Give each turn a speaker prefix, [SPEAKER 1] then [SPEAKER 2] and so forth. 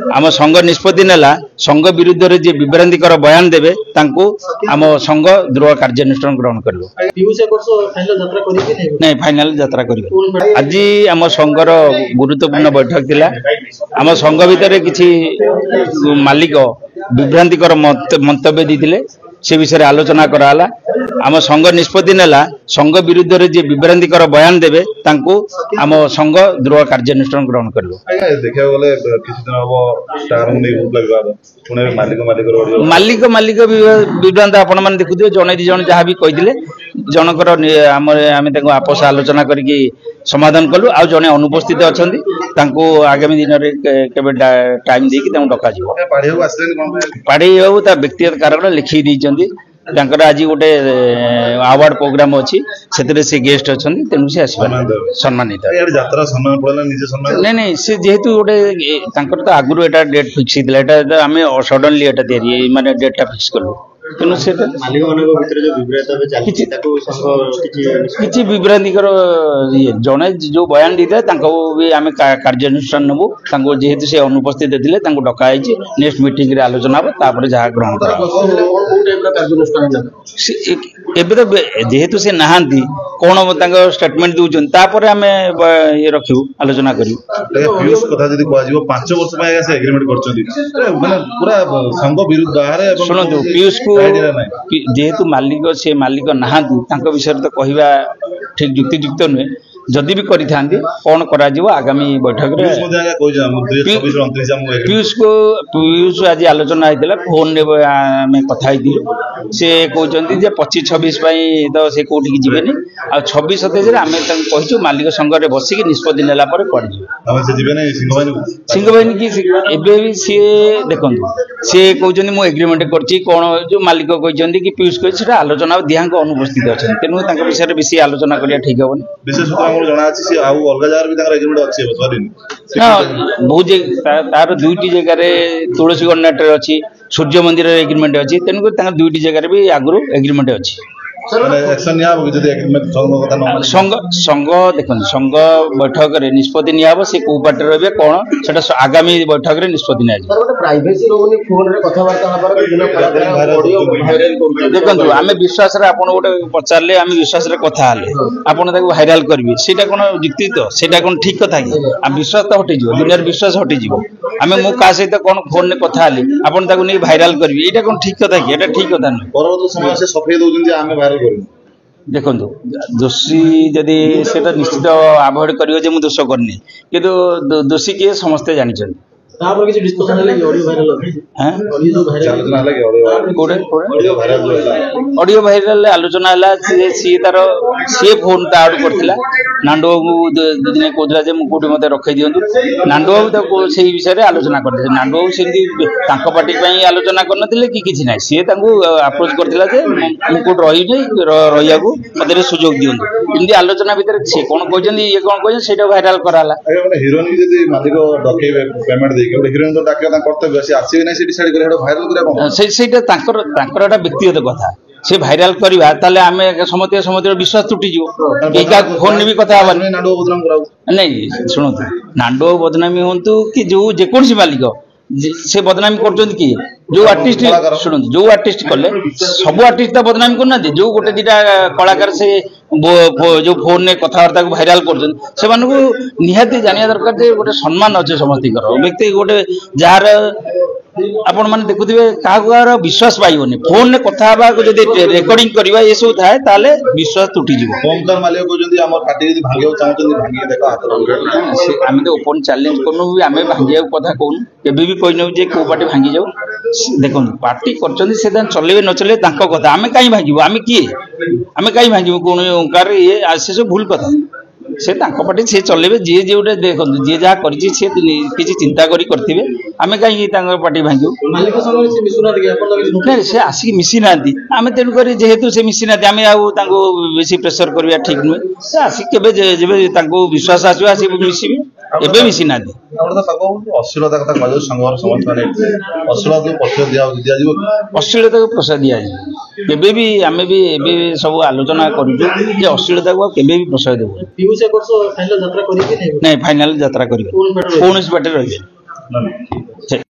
[SPEAKER 1] आम संघ निष्पत्ति नेला संघ विरुद्ध रे जे विभ्रांतिकर बयान देबे तांको आम संघ द्रोह कार्यानुष्ठान ग्रहण करलो नहीं फाइनल यात्रा करिवे। आज आम संघर गुरुत्वपूर्ण बैठक थिला। आम संघ भितर किछि मालिक विभ्रांतिकर मंतव्य दी से विषय आलोचना कराला। आम संघ निष्पत्ति नेला संघ विरुद्ध रे जे विभ्रांतिकर बयान देबे तांको आम संघ द्रोह कार्यानुष्ठान ग्रहण करलो।
[SPEAKER 2] देखा गले किछि दिन हबो स्टार नै विवाद पुणे मालिक
[SPEAKER 1] विभ्रांत आपण माने देखुथिबे जने दि जन जहा भी कहिदिले जनकर आमे ताको आपस आलोचना करके समाधान कलु आ जने अनुपस्थित अछंती तांको आगामी दिन रे केबे टाइम देकी तांको डका जिवो। पाड़ी बाबू ता व्यक्तिगत कारण लिखि दीचंती तांकर आज गोटे अवार्ड प्रोग्राम अछि सेतरे से गेस्ट अछंती तेनु से आसीबा सम्मानित
[SPEAKER 2] यात्रा सम्मान पड़ला निजे सम्मान
[SPEAKER 1] नहीं से जेहेतु गोटे तांकर तो आगुरु एटा डेट फिक्स हितला एटा हमें सडनली एटा देरी माने डेट फिक्स करलु तेनु से
[SPEAKER 3] मालिक मानक भितर जो विभ्रांत चलछि ताको संघ
[SPEAKER 1] किछि विभ्रांतिकर जने जो बयान दिदा तांको भी आमे कार्यानुष्ठान नबो तांको जेहेतु से अनुपस्थित थिले तांको डका आइछि नेक्स्ट मीटिंग रे आलोचना हो तापर जहा ग्रहण करा एबे तो जेहेतु से नहांती कोन तांको स्टेटमेंट दूचन तापर आमे ये रखिउ आलोचना करिउ।
[SPEAKER 2] पीयूष कथा जदी को आजिबो 5 वर्ष में से एग्रीमेंट करचंदी माने पूरा संघ विरुद्ध बाहर
[SPEAKER 1] सुनंतु पीयूष को जेहेतु मालिक से मालिक नहांती विषय तो कहवा ठीक युक्तियुक्त नुहे जदि भी करी कौन करा आगामी बैठक पीयूष आज आलोचना होता फोन में कथा से कहते 25-26 तो से कौटी की जीवेनी आ 26-27 आम कहीचु मालिक संघ में बसिक निष्पत्ति नेला सिंह बाहिनी की एवं सी देखो सी कहते मुझे एग्रीमेंट कौन जो मालिक कहते कि पीयूष कही आलोचना दिहांक अनुपस्थित अच्छा तेणु विषय बेसी आलोचना करा ठीक हेनी तार दुईटी जगह तुलसी गणनाट अच्छी सूर्य मंदिर एग्रीमेंट अच्छी तेणुक दुईटी जगह भी आगु एग्रीमेंट अच्छी संघ देखो संघ बैठक में निष्पत्ति नियाब से कौ पार्टी रे कौन से आगामी बैठक में निष्पत्ति देखो आम विश्वास गोटे पचारे आम विश्वास कथा भाइराल करेंगे सीटा कौन युक्ति तो सीटा कौन ठीक कथा कि विश्वास तो हटिज दुनिया विश्वास हटिज आम मु क्या सहित कौन फोन में कथा नहीं भाइराल करेंगे यहाँ कौन ठीक कथा कि ठीक कथा नुह देखो दोषी जदि से निश्चित आभोड कर दोष करनी कि दोषी किए समस्ते जानते ऑडियो भाइराल आलोचना सी तार सी फोन आउट करथिला नांडो बाबू दिन कहला जे मुझे मत रखी दिंतु नांडो बाबू से विषय आलोचना करते नांडो बाबू से पार्टी आलोचना करते कि किसी ना सी अप्रोच करथिला जे मुझे रही रहा मत सुजोग दिंतु एमती आलोचना भितर से कौन कहते ये कौन कहते से भाइराल कराला व्यक्तिगत कथा से भाइराल करवा आम समस्त विश्वास तुटी फोन भी कथा नहीं शुणु नांडो बदनामी हूँ कि जो जेकोसी मालिक से बदनामी कर जो आर्टिस्ट शुणु जो आर्टिस्ट कले सब आर्टिस्ट तो बदनामी करना जो गोटे दीटा कलाकार से जो फोन ने कथबार्ता को भाइराल कर निहाती जानिया दरकार गोटे सम्मान अच्छे समस्त व्यक्ति गोटे जार आपण मैंने देखुए क्या विश्वास पाइबनी फोन में कथा रेकर्डिंग करवा ये सब थाए ताले विश्वास तुटीज आम तो ओपन चैलेंज करूँ आम भांगे कथा कहूँ केबी भी कहनौ जे को पार्टी भांगी जाऊ देखो पार्टी कर चलेबे न चले कथा आम कहीं भांगू आम किए आम कहीं भांगू कौन ओंकार ये से सब भूल कथा से पार्टी से चलेबे जी जोटे देखो जी जहाँ कर चिंता करेंगे आम कहीं पार्टी भांगू से आसिक मिसी ना आम तेणुक जेहेतु से मिसी ना आम आउ बेसी प्रेसर करवा ठीक नुहे से आसिक के विश्वास आसो आस मिसबे एबे मिसी ना
[SPEAKER 2] अश्लीलता कथा
[SPEAKER 1] अश्लीलता को प्रसाद दिया भी आम भी सब आलोचना करूँ अश्लीलता को केबे भी प्रसाद देव नहीं फाइनल यात्रा करेंगे कौन पार्टी रही
[SPEAKER 2] ଧନ୍ୟବାଦ।
[SPEAKER 1] ଠିକ।